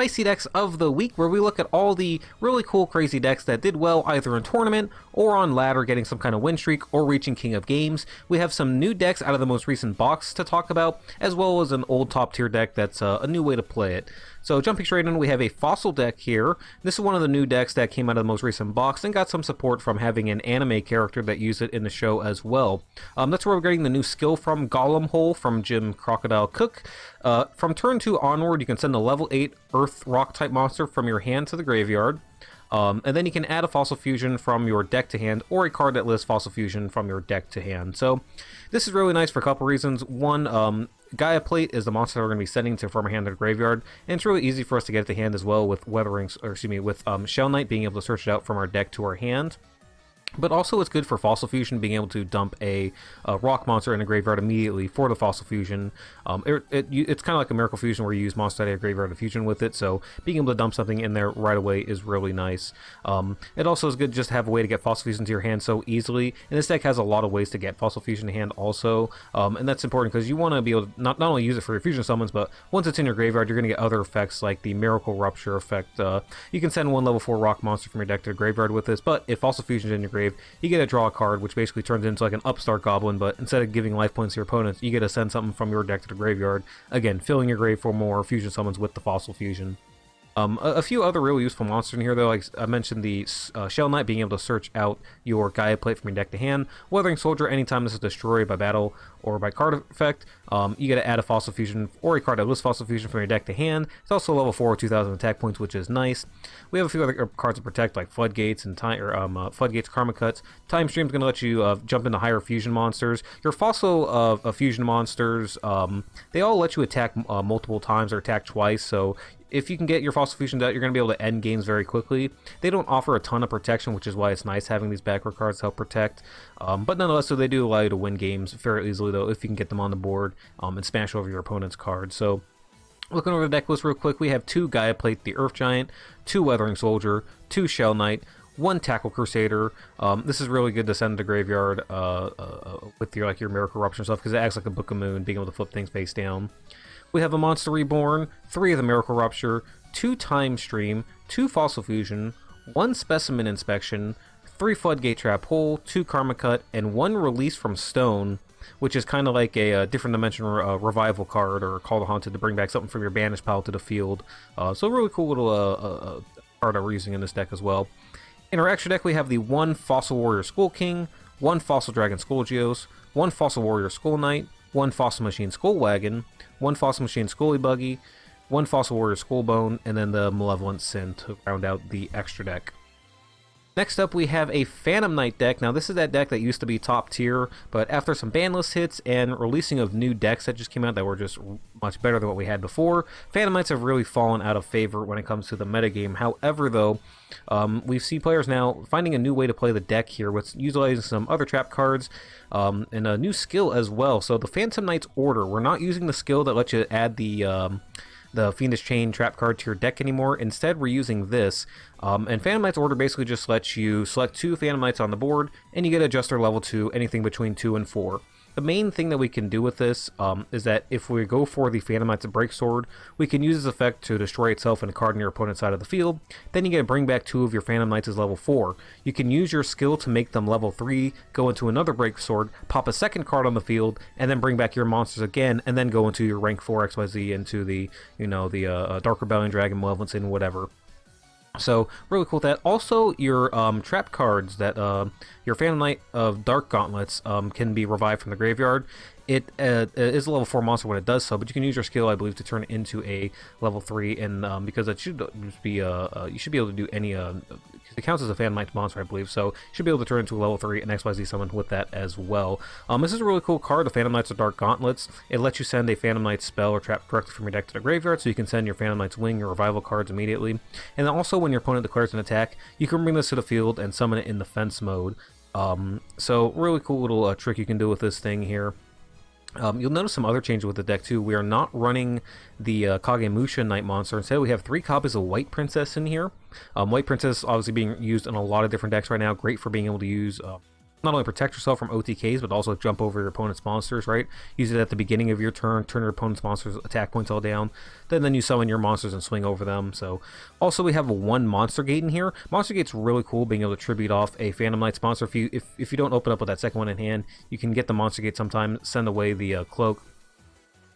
Spicy Decks of the Week, where we look at all the really cool, crazy decks that did well either in tournament or on ladder, getting some kind of win streak or reaching King of Games. We have some new decks out of the most recent box to talk about, as well as an old top tier deck that's a new way to play it. So jumping straight in, we have a Fossil deck here. This is one of the new decks that came out of the most recent box and got some support from having an anime character that used it in the show as well. That's where we're getting the new skill from, Golem Hole from Jim Crocodile Cook. From turn 2 onward, you can send a level 8 Earth Rock type monster from your hand to the graveyard. And then you can add a Fossil Fusion from your deck to hand, or a card that lists Fossil Fusion from your deck to hand. So this is really nice for a couple reasons. One, Gaia Plate is the monster we're going to be sending from our hand to the graveyard, and it's really easy for us to get it to hand as well with Shell Knight being able to search it out from our deck to our hand. But also it's good for Fossil Fusion, being able to dump a rock monster in the graveyard immediately for the Fossil Fusion. It's kind of like a Miracle Fusion where you use monster out of your graveyard to fusion with it, so being able to dump something in there right away is really nice. It also is good just to have a way to get Fossil Fusion to your hand so easily, and this deck has a lot of ways to get Fossil Fusion to hand also, and that's important because you want to be able to not only use it for your fusion summons, but once it's in your graveyard, you're going to get other effects like the Miracle Rupture effect. You can send one level 4 rock monster from your deck to the graveyard with this, but if Fossil Fusion is in your grave, you get to draw a card, which basically turns into like an upstart goblin, but instead of giving life points to your opponents, you get to send something from your deck to the graveyard, again, filling your grave for more fusion summons with the Fossil Fusion. A few other really useful monsters in here, though. Like I mentioned, the Shell Knight being able to search out your Gaia Plate from your deck to hand. Weathering Soldier, anytime this is destroyed by battle or by card effect, you get to add a Fossil Fusion or a card that lists Fossil Fusion from your deck to hand. It's also level 4 with 2,000 attack points, which is nice. We have a few other cards to protect, like Floodgates and Floodgates Karma Cuts. Time Stream is going to let you jump into higher fusion monsters. Your Fossil fusion monsters, they all let you attack multiple times or attack twice, so if you can get your Fossil Fusions out, you're going to be able to end games very quickly. They don't offer a ton of protection, which is why it's nice having these backward cards to help protect. But nonetheless, so they do allow you to win games fairly easily, though, if you can get them on the board and smash over your opponent's cards. So looking over the deck list real quick, we have 2 Gaia Plate, the Earth Giant, 2 Weathering Soldier, 2 Shell Knight, 1 Tackle Crusader. This is really good to send to the graveyard with your Miracle Rupture stuff, because it acts like a Book of Moon, being able to flip things face down. We have a Monster Reborn, 3 of the Miracle Rupture, 2 Time Stream, 2 Fossil Fusion, 1 Specimen Inspection, 3 Floodgate Trap Hole, 2 Karma Cut, and 1 Release from Stone, which is kind of like a different dimension revival card or Call the Haunted to bring back something from your banished pile to the field. So a really cool little card that we're using in this deck as well. In our extra deck, we have the 1 Fossil Warrior Skull King, 1 Fossil Dragon Skull Geos, 1 Fossil Warrior Skull Knight, 1 Fossil Machine Skull Wagon, 1 Fossil Machine Scully Buggy, 1 Fossil Warrior Skull Bone, and then the Malevolent Sin to round out the extra deck. Next up, we have a Phantom Knight deck. Now, this is that deck that used to be top tier, but after some ban list hits and releasing of new decks that just came out that were just much better than what we had before, Phantom Knights have really fallen out of favor when it comes to the metagame. However, though, we see players now finding a new way to play the deck here with utilizing some other trap cards and a new skill as well. So the Phantom Knights Order, we're not using the skill that lets you add the Fiendish Chain trap card to your deck anymore. Instead, we're using this. And Phantom Knight's Order basically just lets you select 2 Phantom Knights on the board, and you get to adjust their level to anything between 2 and 4. The main thing that we can do with this is that if we go for the Phantom Knight's Break Sword, we can use this effect to destroy itself and a card in your opponent's side of the field. Then you get to bring back 2 of your Phantom Knights as level 4. You can use your skill to make them level 3, go into another Break Sword, pop a second card on the field, and then bring back your monsters again, and then go into your rank 4 XYZ into the, Dark Rebellion, Dragon, Malevolent Sin, whatever. So, really cool with that. Also, your trap cards that your Phantom Knight of Dark Gauntlets can be revived from the graveyard. It is a level 4 monster when it does so, but you can use your skill, I believe, to turn it into a level 3, and because it should just be you should be able to do any it counts as a Phantom Knight monster, I believe, so you should be able to turn it into a level 3 and XYZ summon with that as well. This is a really cool card, the Phantom Knights of Dark Gauntlets. It lets you send a Phantom Knight spell or trap directly from your deck to the graveyard, so you can send your Phantom Knight's Wing or revival cards immediately. And then also, when your opponent declares an attack, you can bring this to the field and summon it in defense mode. So really cool little trick you can do with this thing here. You'll notice some other changes with the deck too. We are not running the Kagemusha Knight monster. Instead, we have 3 copies of White Princess in here. White Princess obviously being used in a lot of different decks right now. Great for being able to use not only protect yourself from OTKs, but also jump over your opponent's monsters, right? Use it at the beginning of your turn your opponent's monsters' attack points all down. Then you summon your monsters and swing over them. So, also we have one Monster Gate in here. Monster Gate's really cool, being able to tribute off a Phantom Knight's monster. If you don't open up with that second one in hand, you can get the Monster Gate sometime, send away the cloak,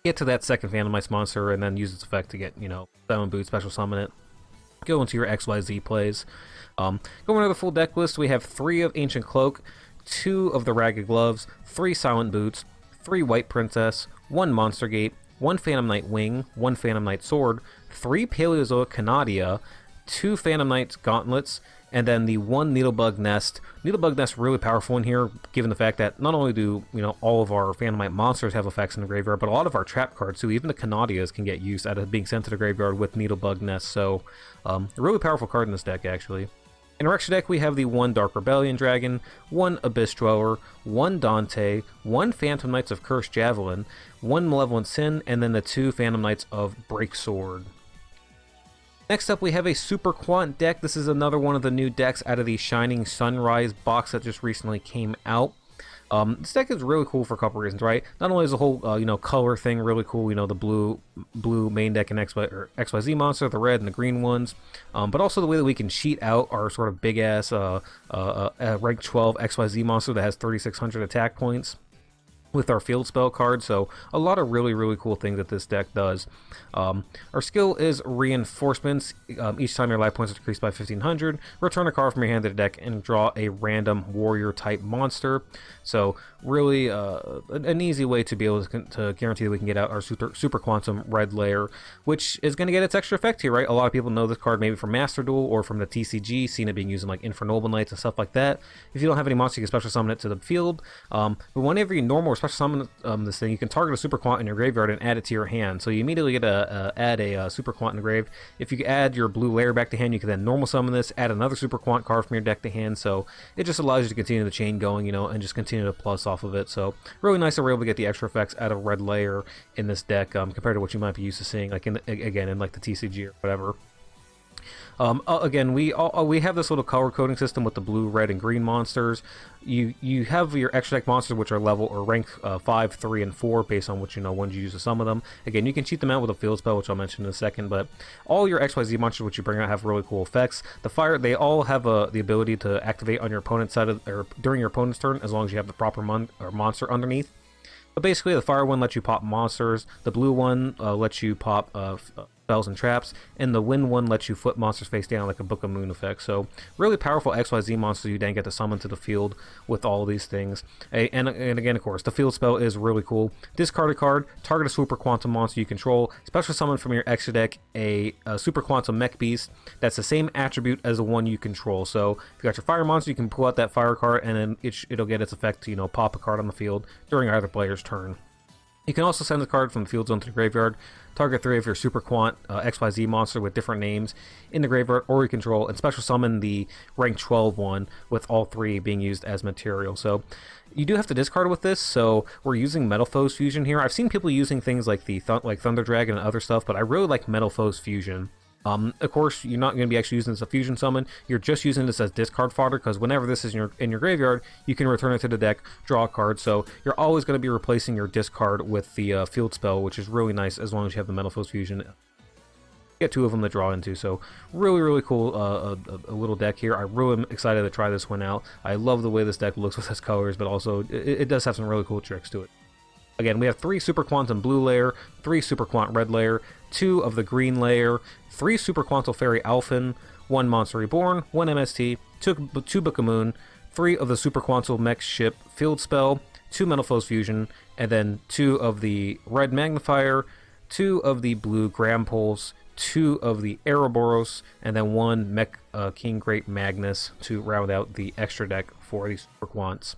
get to that second Phantom Knight's monster, and then use its effect to get, summon boot, special summon it. Go into your XYZ plays. Going over the full deck list, we have 3 of Ancient Cloak, 2 of the Ragged Gloves, 3 Silent Boots, 3 White Princess, 1 Monster Gate, 1 Phantom Knight Wing, 1 Phantom Knight Sword, 3 Paleozoic Canadia, 2 Phantom Knight Gauntlets, and then the 1 Needlebug Nest. Needlebug Nest really powerful in here, given the fact that not only do all of our Phantom Knight monsters have effects in the graveyard, but a lot of our trap cards too. Even the Canadias can get used out of being sent to the graveyard with Needlebug Nest. So, a really powerful card in this deck actually. In our extra deck, we have the 1 Dark Rebellion Dragon, 1 Abyss Dweller, 1 Dante, 1 Phantom Knights of Cursed Javelin, 1 Malevolent Sin, and then the 2 Phantom Knights of Break Sword. Next up, we have a Super Quant deck. This is another one of the new decks out of the Shining Sunrise box that just recently came out. This deck is really cool for a couple reasons, right? Not only is the whole, color thing really cool, the blue main deck and XYZ monster, the red and the green ones, but also the way that we can cheat out our sort of big-ass rank 12 XYZ monster that has 3,600 attack points with our field spell card. So a lot of really cool things that this deck does. Our skill is Reinforcements. Each time your life points are decreased by 1,500, return a card from your hand to the deck and draw a random warrior type monster. So really an easy way to be able to guarantee that we can get out our super quantum red layer, which is going to get its extra effect here, right? A lot of people know this card maybe from Master Duel or from the TCG, seen it being used in like Infernoble Knights and stuff like that. If you don't have any monster, you can special summon it to the field. But whenever you normal or special summon this thing, you can target a super quant in your graveyard and add it to your hand. So you immediately get to add a super quant in the grave. If you add your blue layer back to hand, you can then normal summon this, add another super quant card from your deck to hand. So it just allows you to continue the chain going, and just continue to plus off of it. So really nice that we're able to get the extra effects out of red layer in this deck compared to what you might be used to seeing like in the TCG or whatever. Again, we have this little color coding system with the blue, red, and green monsters. You have your extra deck monsters, which are level or rank 5, 3, and 4 based on which ones you use to summon them. Again, you can cheat them out with a field spell, which I'll mention in a second. But all your XYZ monsters which you bring out have really cool effects. They all have the ability to activate on your opponent's side or during your opponent's turn, as long as you have the proper monster underneath. But basically, the fire one lets you pop monsters, the blue one lets you pop spells and traps, and the wind one lets you flip monsters face down like a Book of Moon effect. So really powerful XYZ monsters you then get to summon to the field with all of these things. And again, of course, the field spell is really cool. Discard a card, target a super quantum monster you control, special summon from your extra deck a super quantum mech beast that's the same attribute as the one you control. So if you got your fire monster, you can pull out that fire card, and then it'll get its effect to pop a card on the field during either player's turn. You can also send the card from the field zone to the graveyard, target 3 of your Super Quant XYZ monster with different names in the graveyard or you control, and special summon the rank 12 one with all 3 being used as material. So you do have to discard with this, so we're using Metal Foes Fusion here. I've seen people using things like the Thunder Dragon and other stuff, but I really like Metal Foes Fusion. Of course, you're not going to be actually using this as a fusion summon. You're just using this as discard fodder, because whenever this is in your graveyard, you can return it to the deck, draw a card. So you're always going to be replacing your discard with the field spell, which is really nice as long as you have the Metal Foes Fusion. You get 2 of them to draw into, so really cool a little deck here. I really am excited to try this one out. I love the way this deck looks with its colors, but also it does have some really cool tricks to it. Again, we have 3 Super Quantum Blue Layer, 3 Super Quant Red Layer, 2 of the Green Layer, 3 Super Quantal Fairy Alphen, 1 Monster Reborn, 1 MST, 2 Book of Moon, 3 of the Super Quantal Mech Ship Field Spell, 2 Metal Foes Fusion, and then 2 of the Red Magnifier, 2 of the Blue Grampulse, 2 of the Ouroboros, and then 1 Mech King Great Magnus to round out the extra deck for these Super Quants.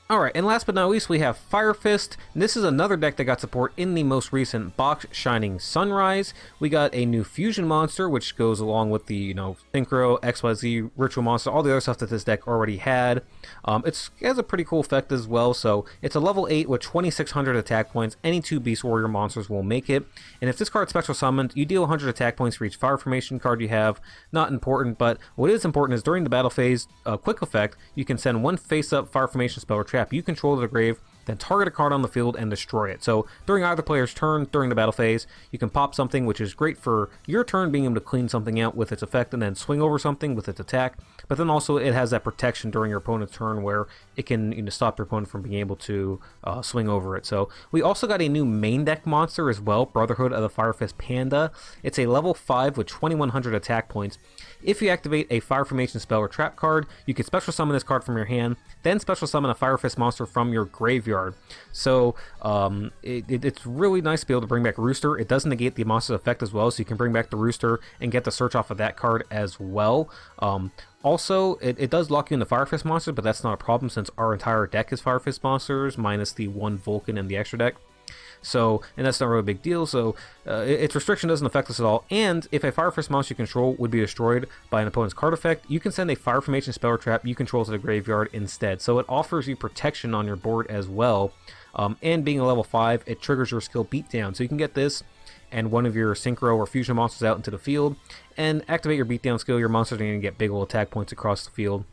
Alright, and last but not least, we have Fire Fist. This is another deck that got support in the most recent box, Shining Sunrise. We got a new fusion monster, which goes along with the, Synchro, XYZ, Ritual Monster, all the other stuff that this deck already had. It has a pretty cool effect as well, so it's a level 8 with 2600 attack points. Any 2 Beast Warrior monsters will make it. And if this card's special summoned, you deal 100 attack points for each fire formation card you have. Not important, but what is important is during the battle phase, quick effect, you can send one face-up fire formation spell or trap you control to the grave, then target a card on the field and destroy it. So during either player's turn during the battle phase, you can pop something, which is great for your turn being able to clean something out with its effect and then swing over something with its attack. But then also it has that protection during your opponent's turn where it can stop your opponent from being able to swing over it. So we also got a new main deck monster as well, Brotherhood of the Fire Fist Panda. It's a level 5 with 2100 attack points. If you activate a fire formation spell or trap card, you can special summon this card from your hand, then special summon a Fire Fist monster from your graveyard. So it's really nice to be able to bring back Rooster. It does negate the monster's effect as well, so you can bring back the Rooster and get the search off of that card as well. Also, it does lock you into Fire Fist monsters, but that's not a problem since our entire deck is Fire Fist monsters, minus the one Vulcan in the extra deck. So, and that's not really a big deal, so its restriction doesn't affect us at all. And if a Fire Fist monster you control would be destroyed by an opponent's card effect, you can send a Fire Formation spell or trap you control to the graveyard instead. So it offers you protection on your board as well. And being a level 5, it triggers your skill Beatdown. So you can get this and one of your Synchro or Fusion monsters out into the field and activate your Beatdown skill. Your monsters are going to get big old attack points across the field.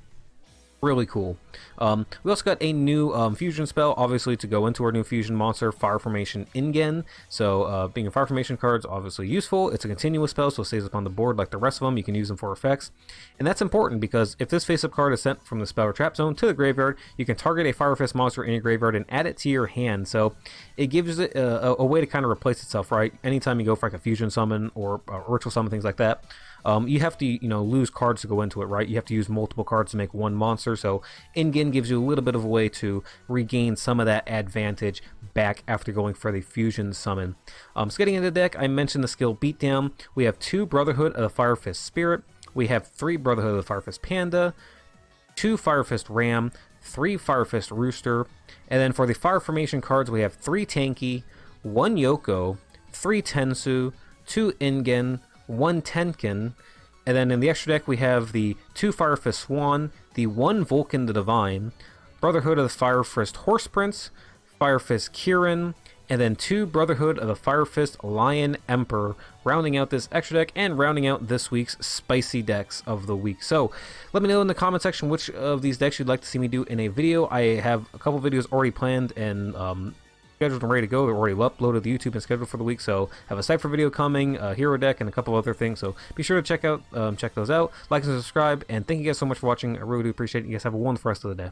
Really cool. We also got a new fusion spell, obviously, to go into our new fusion monster, Fire Formation Ingen. So, being a Fire Formation card is obviously useful. It's a continuous spell, so it stays up on the board like the rest of them. You can use them for effects. And that's important because if this face-up card is sent from the spell or trap zone to the graveyard, you can target a Fire Fist monster in your graveyard and add it to your hand. So, it gives it a way to kind of replace itself, right? Anytime you go for like a fusion summon or a ritual summon, things like that. You have to, lose cards to go into it, right? You have to use multiple cards to make one monster, so Ingen gives you a little bit of a way to regain some of that advantage back after going for the fusion summon. So getting into the deck, I mentioned the skill Beatdown. We have 2 Brotherhood of the Fire Fist Spirit, we have 3 Brotherhood of the Fire Fist Panda, 2 Fire Fist Ram, 3 Fire Fist Rooster, and then for the Fire Formation cards, we have 3 Tanky, 1 Yugioh, 3 Tensu, 2 Ingen, 1 Tenkin, and then in the extra deck we have the 2 Fire Fist Swan, the 1 Vulcan the Divine, Brotherhood of the Fire Fist Horse Prince, Fire Fist Kirin, and then 2 Brotherhood of the Fire Fist Lion Emperor, rounding out this extra deck and rounding out this week's spicy decks of the week. So let me know in the comment section which of these decks you'd like to see me do in a video. I have a couple videos already planned and scheduled and ready to go. They're already uploaded to YouTube and scheduled for the week, so have a Cypher video coming, a hero deck, and a couple other things, so be sure to check those out, like and subscribe, and thank you guys so much for watching. I really do appreciate it. You guys have a wonderful rest of the day.